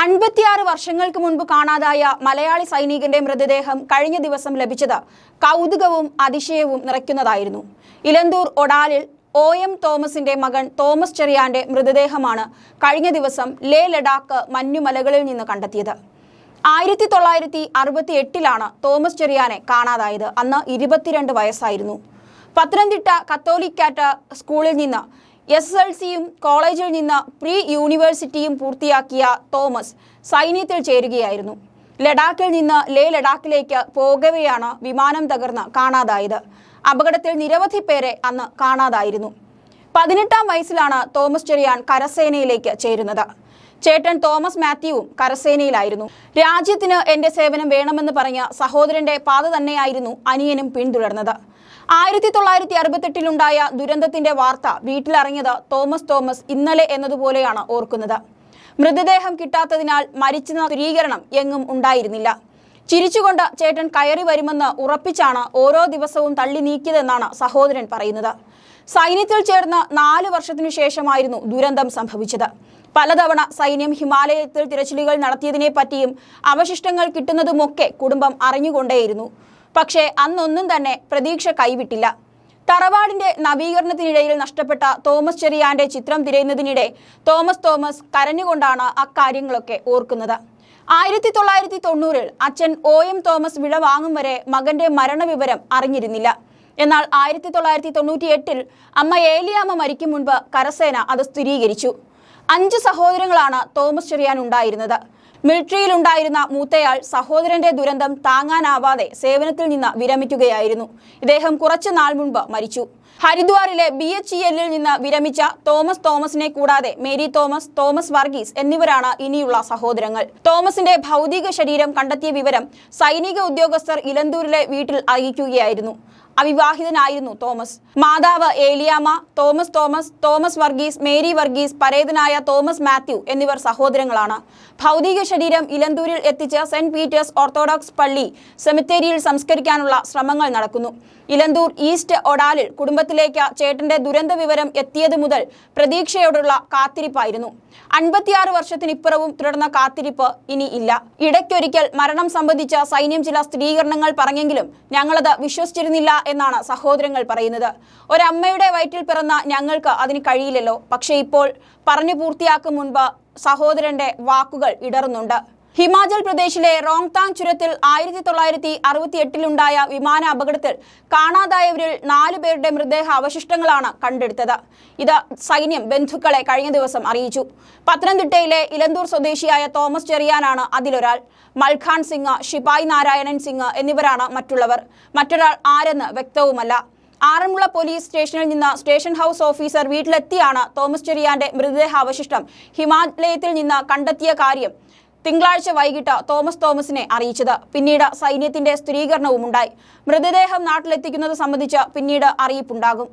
56 വർഷങ്ങൾക്ക് മുൻപ് കാണാതായ മലയാളി സൈനികന്റെ മൃതദേഹം കഴിഞ്ഞ ദിവസം ലഭിച്ചത് കൗതുകവും അതിശയവും നിറയ്ക്കുന്നതായിരുന്നു. ഇലന്തൂർ ഒഡാലിൽ OM തോമസിന്റെ മകൻ തോമസ് ചെറിയാന്റെ മൃതദേഹമാണ് കഴിഞ്ഞ ദിവസം ലേ ലഡാക്ക് മഞ്ഞുമലകളിൽ നിന്ന് കണ്ടെത്തിയത്. 1968 തോമസ് ചെറിയാനെ കാണാതായത്. അന്ന് 22 വയസ്സായിരുന്നു. പത്തനംതിട്ട കത്തോലിക്കാറ്റ് സ്കൂളിൽ നിന്ന് SSLCയും കോളേജിൽ നിന്ന് പ്രീ യൂണിവേഴ്സിറ്റിയും പൂർത്തിയാക്കിയ തോമസ് സൈന്യത്തിൽ ചേരുകയായിരുന്നു. ലഡാക്കിൽ നിന്ന് ലേ ലഡാക്കിലേക്ക് പോകവെയാണ് വിമാനം തകർന്ന് കാണാതായത്. അപകടത്തിൽ നിരവധി പേരെ അന്ന് കാണാതായിരുന്നു. 18-ാം വയസ്സിലാണ് തോമസ് ചെറിയാൻ കരസേനയിലേക്ക് ചേരുന്നത്. ചേട്ടൻ തോമസ് മാത്യുവും കരസേനയിലായിരുന്നു. രാജ്യത്തിന് എന്റെ സേവനം വേണമെന്ന് പറഞ്ഞ സഹോദരന്റെ പാത തന്നെയായിരുന്നു അനിയനും പിന്തുടർന്നത്. 1968 ദുരന്തത്തിന്റെ വാർത്ത വീട്ടിലറിഞ്ഞത് തോമസ് ഇന്നലെ എന്നതുപോലെയാണ് ഓർക്കുന്നത്. മൃതദേഹം കിട്ടാത്തതിനാൽ മരിച്ചെന്ന സ്ഥിരീകരണം എങ്ങും ഉണ്ടായിരുന്നില്ല. ചിരിച്ചുകൊണ്ട് ചേട്ടൻ കയറി വരുമെന്ന് ഉറപ്പിച്ചാണ് ഓരോ ദിവസവും തള്ളി നീക്കിയതെന്നാണ് സഹോദരൻ പറയുന്നത്. സൈന്യത്തിൽ ചേർന്ന് 4 വർഷത്തിനു ശേഷമായിരുന്നു ദുരന്തം സംഭവിച്ചത്. പലതവണ സൈന്യം ഹിമാലയത്തിൽ തിരച്ചിലുകൾ നടത്തിയതിനെ പറ്റിയും അവശിഷ്ടങ്ങൾ കിട്ടുന്നതുമൊക്കെ കുടുംബം അറിഞ്ഞുകൊണ്ടേയിരുന്നു. പക്ഷേ അന്നൊന്നും തന്നെ പ്രതീക്ഷ കൈവിട്ടില്ല. തറവാടിന്റെ നവീകരണത്തിനിടയിൽ നഷ്ടപ്പെട്ട തോമസ് ചെറിയാന്റെ ചിത്രം തിരയുന്നതിനിടെ തോമസ് കരഞ്ഞുകൊണ്ടാണ് അക്കാര്യങ്ങളൊക്കെ ഓർക്കുന്നത്. 1990 അച്ഛൻ OM തോമസ് വിട വാങ്ങും വരെ മകന്റെ മരണവിവരം അറിഞ്ഞിരുന്നില്ല. എന്നാൽ 1998 അമ്മ ഏലിയാമ്മ മരിക്കും മുൻപ് കരസേന അത് സ്ഥിരീകരിച്ചു. 5 സഹോദരങ്ങളാണ് തോമസ് ചെറിയാൻ ഉണ്ടായിരുന്നത്. മിലിറ്ററിയിലുണ്ടായിരുന്ന മൂത്തയാൾ സഹോദരന്റെ ദുരന്തം താങ്ങാനാവാതെ സേവനത്തിൽ നിന്ന് വിരമിക്കുകയായിരുന്നു. ഇദ്ദേഹം കുറച്ചു നാൾ മുൻപ് മരിച്ചു. ഹരിദ്വാറിലെ BHELൽ നിന്ന് വിരമിച്ച തോമസിനെ കൂടാതെ മേരി തോമസ് വർഗീസ് എന്നിവരാണ് ഇനിയുള്ള സഹോദരങ്ങൾ. തോമസിന്റെ ഭൗതിക ശരീരം കണ്ടെത്തിയ വിവരം സൈനിക ഉദ്യോഗസ്ഥർ ഇലന്തൂരിലെ വീട്ടിൽ അറിയിക്കുകയായിരുന്നു. അവിവാഹിതനായിരുന്നു തോമസ്. മാതാവ് ഏലിയാമ്മ, തോമസ് വർഗീസ്, മേരി വർഗീസ്, പരേതനായ തോമസ് മാത്യു എന്നിവർ സഹോദരങ്ങളാണ്. ഭൗതിക ശരീരം ഇലന്തൂരിൽ എത്തിച്ച് സെന്റ് പീറ്റേഴ്സ് ഓർത്തഡോക്സ് പള്ളി സെമിത്തേരിയിൽ സംസ്കരിക്കാനുള്ള ശ്രമങ്ങൾ നടക്കുന്നു. ഇലന്തൂർ ഈസ്റ്റ് ഒഡാലിൽ കുടുംബത്തിലേക്ക് ചേട്ടന്റെ ദുരന്ത വിവരം എത്തിയതു മുതൽ പ്രതീക്ഷയോടുള്ള കാത്തിരിപ്പായിരുന്നു. 56 വർഷത്തിനിപ്പുറവും തുടർന്ന കാത്തിരിപ്പ് ഇനി ഇല്ല. ഇടയ്ക്കൊരിക്കൽ മരണം സംബന്ധിച്ച സൈന്യം ചില സ്ഥിരീകരണങ്ങൾ പറഞ്ഞെങ്കിലും ഞങ്ങളത് വിശ്വസിച്ചിരുന്നില്ല എന്നാണ് സഹോദരങ്ങൾ പറയുന്നത്. ഒരമ്മയുടെ വയറ്റിൽ പിറന്ന ഞങ്ങൾക്ക് അതിന് കഴിയില്ലല്ലോ. പക്ഷേ ഇപ്പോൾ പറഞ്ഞു പൂർത്തിയാക്കും മുൻപ് സഹോദരന്റെ വാക്കുകൾ ഇടറുന്നുണ്ട്. ഹിമാചൽ പ്രദേശിലെ റോങ്താങ് ചുരത്തിൽ 1968 വിമാന അപകടത്തിൽ കാണാതായവരിൽ 4 പേരുടെ മൃതദേഹ അവശിഷ്ടങ്ങളാണ് കണ്ടെടുത്തത്. ഇത് സൈന്യം ബന്ധുക്കളെ കഴിഞ്ഞ ദിവസം അറിയിച്ചു. പത്തനംതിട്ടയിലെ ഇലന്തൂർ സ്വദേശിയായ തോമസ് ചെറിയാനാണ് അതിലൊരാൾ. മൽഖാൻ സിംഗ്, ഷിപായ് നാരായണൻ സിംഗ് എന്നിവരാണ് മറ്റുള്ളവർ. മറ്റൊരാൾ ആരെന്ന് വ്യക്തവുമല്ല. ആറന്മുള പോലീസ് സ്റ്റേഷനിൽ നിന്ന് സ്റ്റേഷൻ ഹൗസ് ഓഫീസർ വീട്ടിലെത്തിയാണ് തോമസ് ചെറിയാന്റെ മൃതദേഹ അവശിഷ്ടം ഹിമാലയത്തിൽ നിന്ന് കണ്ടെത്തിയ കാര്യം തിങ്കളാഴ്ച വൈകിട്ട് തോമസിനെ അറിയിച്ചത്. പിന്നീട് സൈന്യത്തിന്റെ സ്ഥിരീകരണവും ഉണ്ടായി. മൃതദേഹം നാട്ടിലെത്തിക്കുന്നത് സംബന്ധിച്ച് പിന്നീട് അറിയിപ്പുണ്ടാകും.